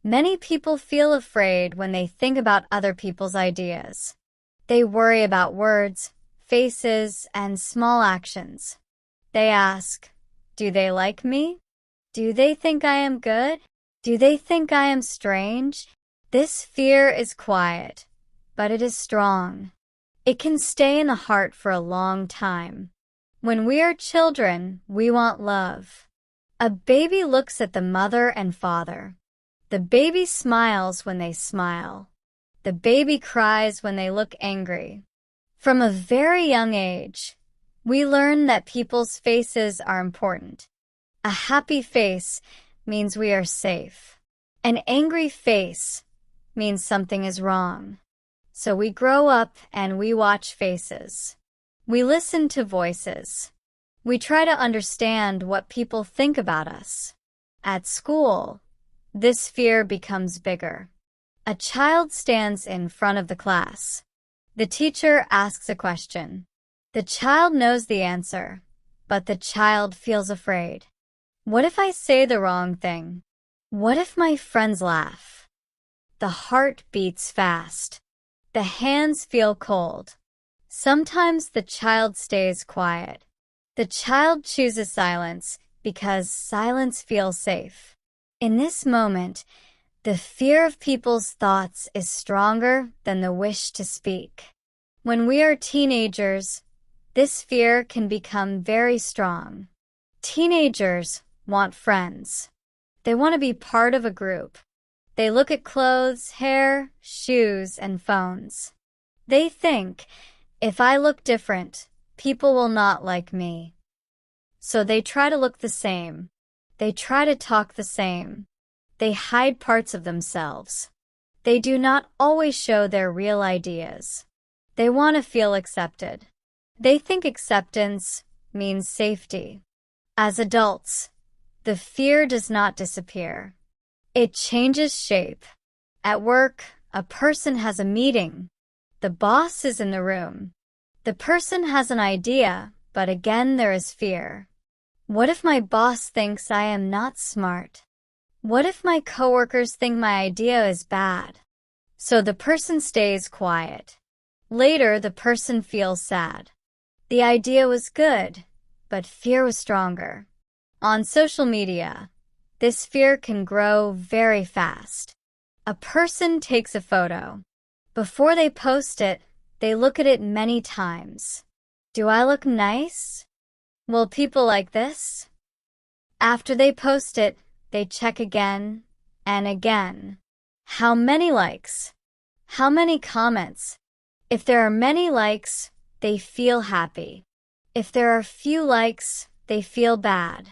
Many people feel afraid when they think about other people's ideas. They worry about words, faces, and small actions. They ask, do they like me? Do they think I am good? Do they think I am strange? This fear is quiet, but it is strong. It can stay in the heart for a long time. When we are children, we want love. A baby looks at the mother and father. The baby smiles when they smile. The baby cries when they look angry. From a very young age, we learn that people's faces are important. A happy face means we are safe. An angry face means something is wrong. So we grow up and we watch faces. We listen to voices. We try to understand what people think about us. At school, this fear becomes bigger. A child stands in front of the class. The teacher asks a question. The child knows the answer, but the child feels afraid. What if I say the wrong thing? What if my friends laugh? The heart beats fast. The hands feel cold. Sometimes the child stays quiet. The child chooses silence because silence feels safe. In this moment, the fear of people's thoughts is stronger than the wish to speak. When we are teenagers, this fear can become very strong. Teenagers want friends. They want to be part of a group. They look at clothes, hair, shoes, and phones. They think, if I look different, people will not like me. So they try to look the same. They try to talk the same. They hide parts of themselves. They do not always show their real ideas. They want to feel accepted. They think acceptance means safety. As adults, the fear does not disappear. It changes shape. At work, a person has a meeting. The boss is in the room. The person has an idea, but again there is fear. What if my boss thinks I am not smart? What if my coworkers think my idea is bad? So the person stays quiet. Later, the person feels sad. The idea was good, but fear was stronger. On social media, this fear can grow very fast. A person takes a photo. Before they post it, they look at it many times. Do I look nice? Will people like this? After they post it, they check again and again. How many likes? How many comments? If there are many likes, they feel happy. If there are few likes, they feel bad.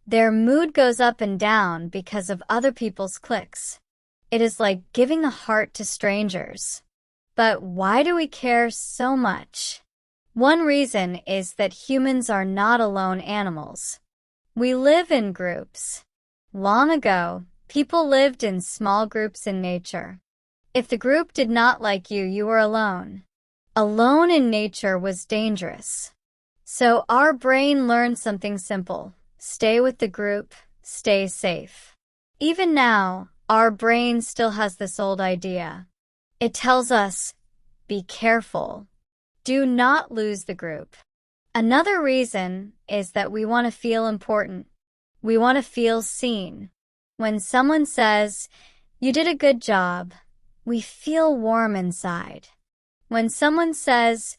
Their mood goes up and down because of other people's clicks. It is like giving a heart to strangers. But why do we care so much? One reason is that humans are not alone animals. We live in groups. Long ago, people lived in small groups in nature. If the group did not like you, you were alone. Alone in nature was dangerous. So our brain learned something simple. Stay with the group, stay safe. Even now, our brain still has this old idea. It tells us, be careful. Do not lose the group. Another reason is that we want to feel important. We want to feel seen. When someone says, you did a good job, we feel warm inside. When someone says,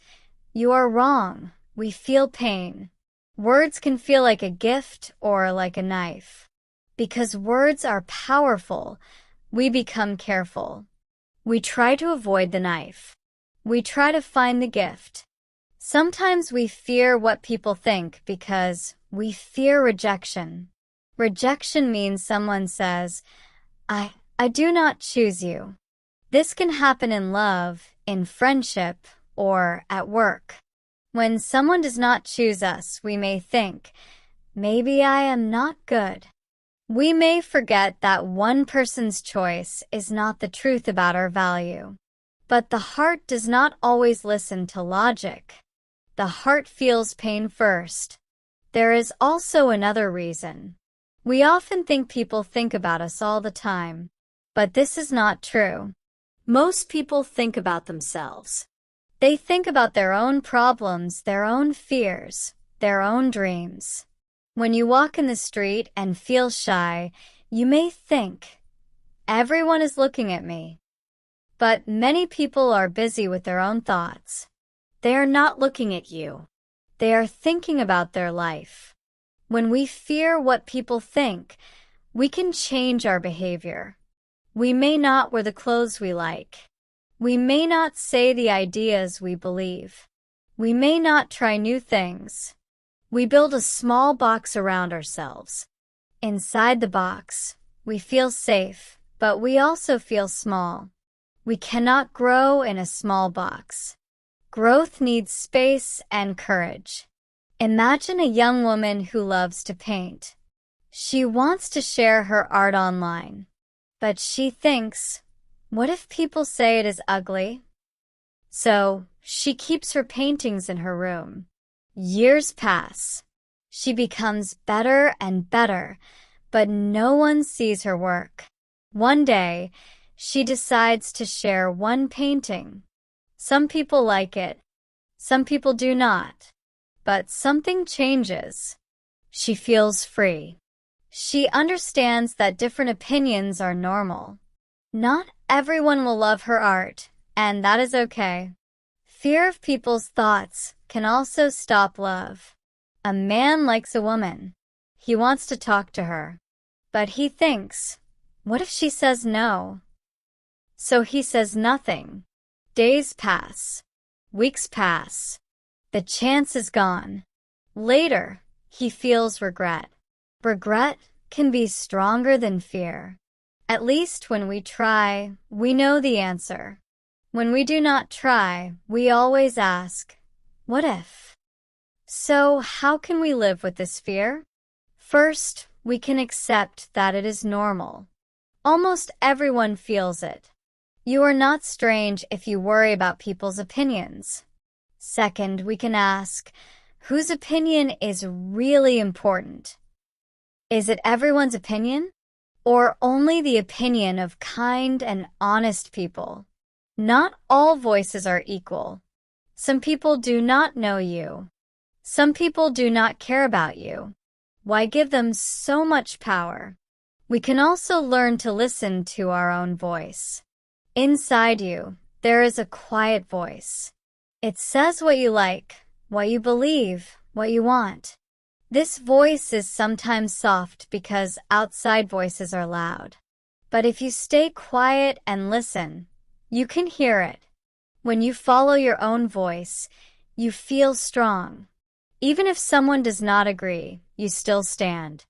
you are wrong, we feel pain. Words can feel like a gift or like a knife. Because words are powerful, we become careful. We try to avoid the knife. We try to find the gift. Sometimes we fear what people think because we fear rejection. Rejection means someone says, I do not choose you. This can happen in love, in friendship, or at work. When someone does not choose us, we may think, maybe I am not good. We may forget that one person's choice is not the truth about our value. But the heart does not always listen to logic. The heart feels pain first. There is also another reason. We often think people think about us all the time. But this is not true. Most people think about themselves. They think about their own problems, their own fears, their own dreams. When you walk in the street and feel shy, you may think, everyone is looking at me. But many people are busy with their own thoughts. They are not looking at you. They are thinking about their life. When we fear what people think, we can change our behavior. We may not wear the clothes we like. We may not say the ideas we believe. We may not try new things. We build a small box around ourselves. Inside the box, we feel safe, but we also feel small. We cannot grow in a small box. Growth needs space and courage. Imagine a young woman who loves to paint. She wants to share her art online. But she thinks, what if people say it is ugly? So, she keeps her paintings in her room. Years pass. She becomes better and better, but no one sees her work. One day, she decides to share one painting. Some people like it. Some people do not. But something changes. She feels free. She understands that different opinions are normal. Not everyone will love her art, and that is okay. Fear of people's thoughts can also stop love. A man likes a woman. He wants to talk to her. But he thinks, what if she says no? So he says nothing. Days pass. Weeks pass. The chance is gone. Later, he feels regret. Regret can be stronger than fear. At least when we try, we know the answer. When we do not try, we always ask, what if? So how can we live with this fear? First, we can accept that it is normal. Almost everyone feels it. You are not strange if you worry about people's opinions. Second, we can ask, whose opinion is really important? Is it everyone's opinion? Or only the opinion of kind and honest people? Not all voices are equal. Some people do not know you. Some people do not care about you. Why give them so much power? We can also learn to listen to our own voice. Inside you, there is a quiet voice. It says what you like, what you believe, what you want. This voice is sometimes soft because outside voices are loud. But if you stay quiet and listen, you can hear it. When you follow your own voice, you feel strong. Even if someone does not agree, you still stand.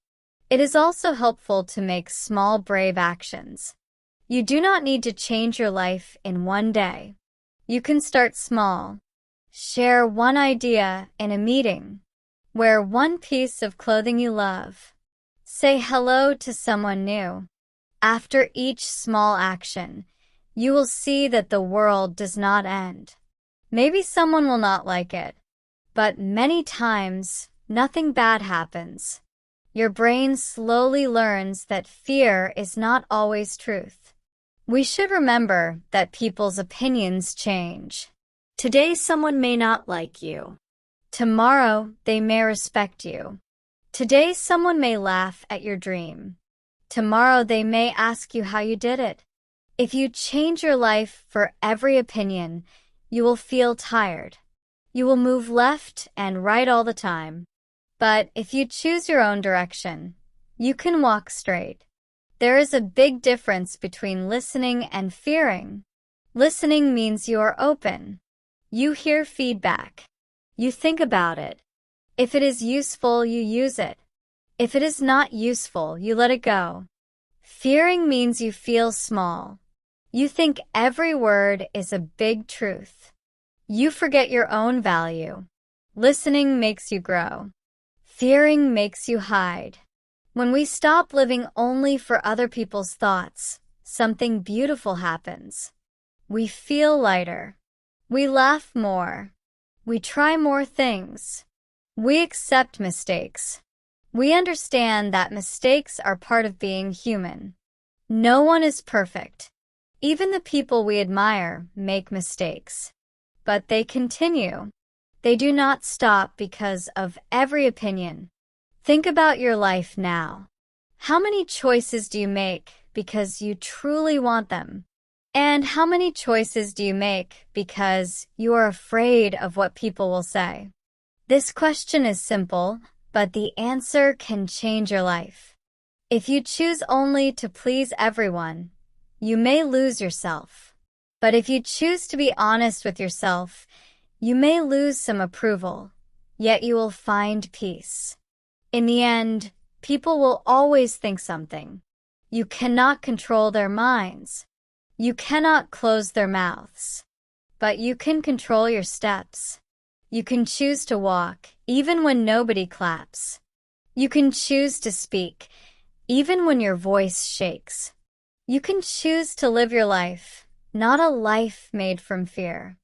It is also helpful to make small, brave actions. You do not need to change your life in one day. You can start small. Share one idea in a meeting. Wear one piece of clothing you love. Say hello to someone new. After each small action, you will see that the world does not end. Maybe someone will not like it, but many times, nothing bad happens. Your brain slowly learns that fear is not always truth. We should remember that people's opinions change. Today someone may not like you. Tomorrow they may respect you. Today someone may laugh at your dream. Tomorrow they may ask you how you did it. If you change your life for every opinion, you will feel tired. You will move left and right all the time. But if you choose your own direction, you can walk straight. There is a big difference between listening and fearing. Listening means you are open. You hear feedback. You think about it. If it is useful, you use it. If it is not useful, you let it go. Fearing means you feel small. You think every word is a big truth. You forget your own value. Listening makes you grow. Fearing makes you hide. When we stop living only for other people's thoughts, something beautiful happens. We feel lighter. We laugh more. We try more things. We accept mistakes. We understand that mistakes are part of being human. No one is perfect. Even the people we admire make mistakes. But they continue. They do not stop because of every opinion. Think about your life now. How many choices do you make because you truly want them? And how many choices do you make because you are afraid of what people will say? This question is simple, but the answer can change your life. If you choose only to please everyone, you may lose yourself. But if you choose to be honest with yourself, you may lose some approval, yet you will find peace. In the end, people will always think something. You cannot control their minds. You cannot close their mouths. But you can control your steps. You can choose to walk, even when nobody claps. You can choose to speak, even when your voice shakes. You can choose to live your life, not a life made from fear.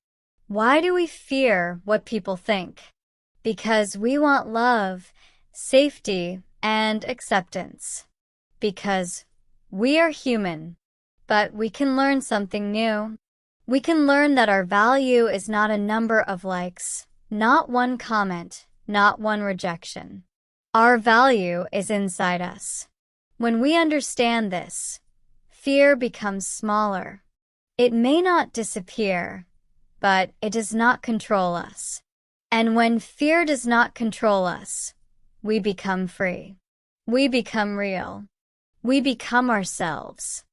Why do we fear what people think? Because we want love, safety, and acceptance. Because we are human. But we can learn something new. We can learn that our value is not a number of likes, not one comment, not one rejection. Our value is inside us. When we understand this, fear becomes smaller. It may not disappear, but it does not control us. And when fear does not control us, we become free. We become real. We become ourselves.